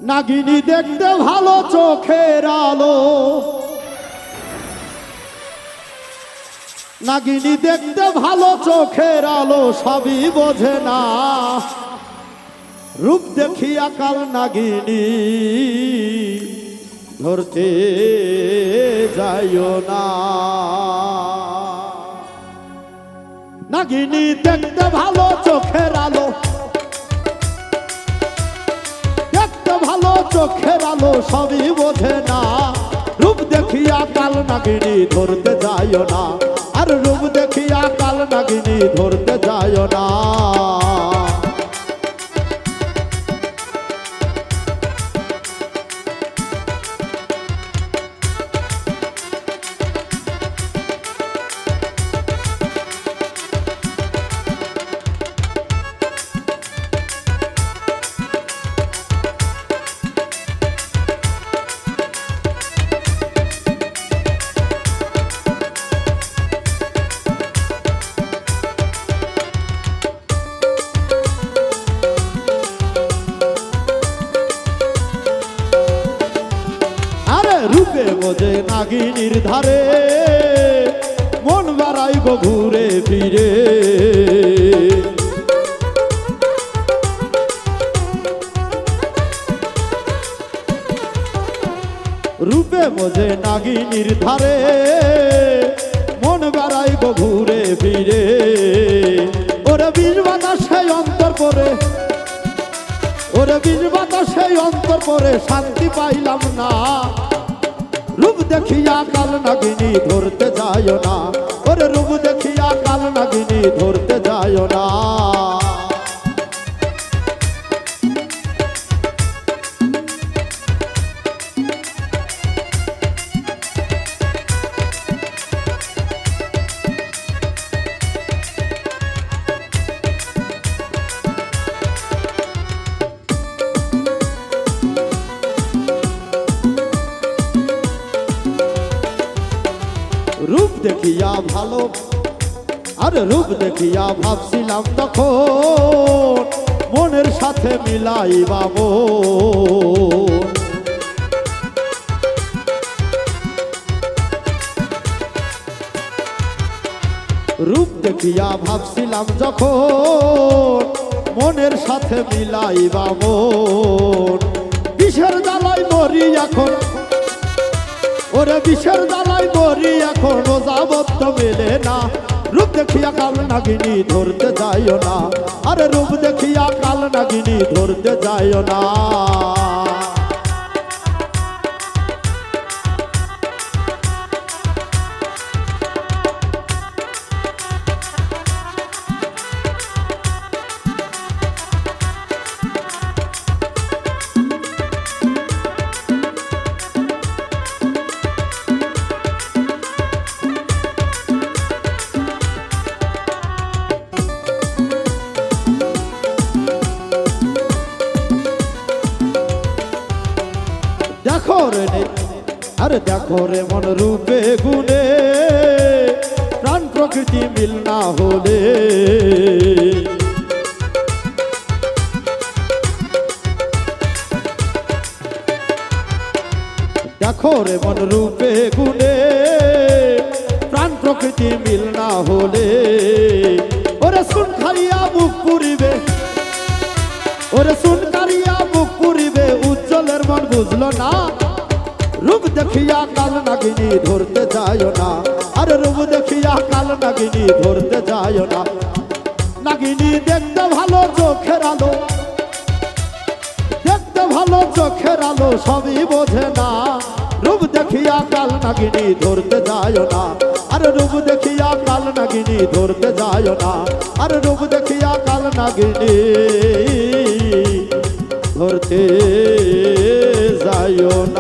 নাগিনী দেখতে ভালো চোখের আলো, নাগিনী দেখতে ভালো চোখের আলো, সবই বোঝে না। রূপ দেখিয়া কাল নাগিনী ধরতে যাইও না। নাগিনী দেখতে ভালো চোখের আলো, দেখতে ভালো চোখের আলো, সবই বোঝে না। রূপ দেখিয়া কাল নাগিনী ধরতে যাইও না, আর রূপ দেখিয়া কাল নাগিনী ধরতে যাইও না। রূপে বোঝে নাগিনীর ধারে, মন বাড়াই গো ঘুরে ফিরে। রূপে বোঝে নাগিনীর ধারে, মন বাড়াই গো ঘুরে ফিরে। ওরে বিষ বাতাসে অন্তর পরে, ওরে বিষ বাতাসে অন্তর পরে, শান্তি পাইলাম না। রূপ দেখিয়া কাল নাগিনী ধরতে যাইও না, ওরে রূপ দেখিয়া কাল নাগিনী ধরতে যাইও না। রূপ দেখিয়া ভালো, আরে রূপ দেখিয়া ভাবছিলাম তখন, মনের সাথে মিলাইবা মন। রূপ দেখিয়া ভাবছিলাম যখন, মনের সাথে মিলাইবা মন। বিষের জ্বালাই মরি এখন, ওরে বিষের জ্বালাই মরি এখন, যাবত মেলে না। রূপ দেখিয়া কাল নাগিনী ধরতে যাইও না, আরে রূপ দেখিয়া কাল নাগিনী ধরতে যাইও না। দেখো রে, আরে দেখো রে মন রূপে গুণে, প্রাণ প্রকৃতি মিল না হলে। দেখো রে মন রূপে গুণে, প্রাণ প্রকৃতি মিল না হলে। ওরে শুন খাইয়া মুখ পুরিবে, ওরে শুন কারিয়া মুখ পুরিবে, উজ্জ্বলের মন বুঝলো না। রূপ দেখিয়া কাল নাগিনী ধরতে যাইও না, আরে রূপ দেখিয়া কাল নাগিনী ধরতে যাইও না। নাগিনী দেখতে ভালো চোখের আলো, দেখতে ভালো চোখের আলো, সবই বোঝে না। রূপ দেখিয়া কাল নাগিনী ধরতে যাইও না, আরে রূপ দেখিয়া কাল নাগিনী ধরতে যাইও না, আরে রূপ দেখিয়া কাল নাগিনী ধরতে যাইও না।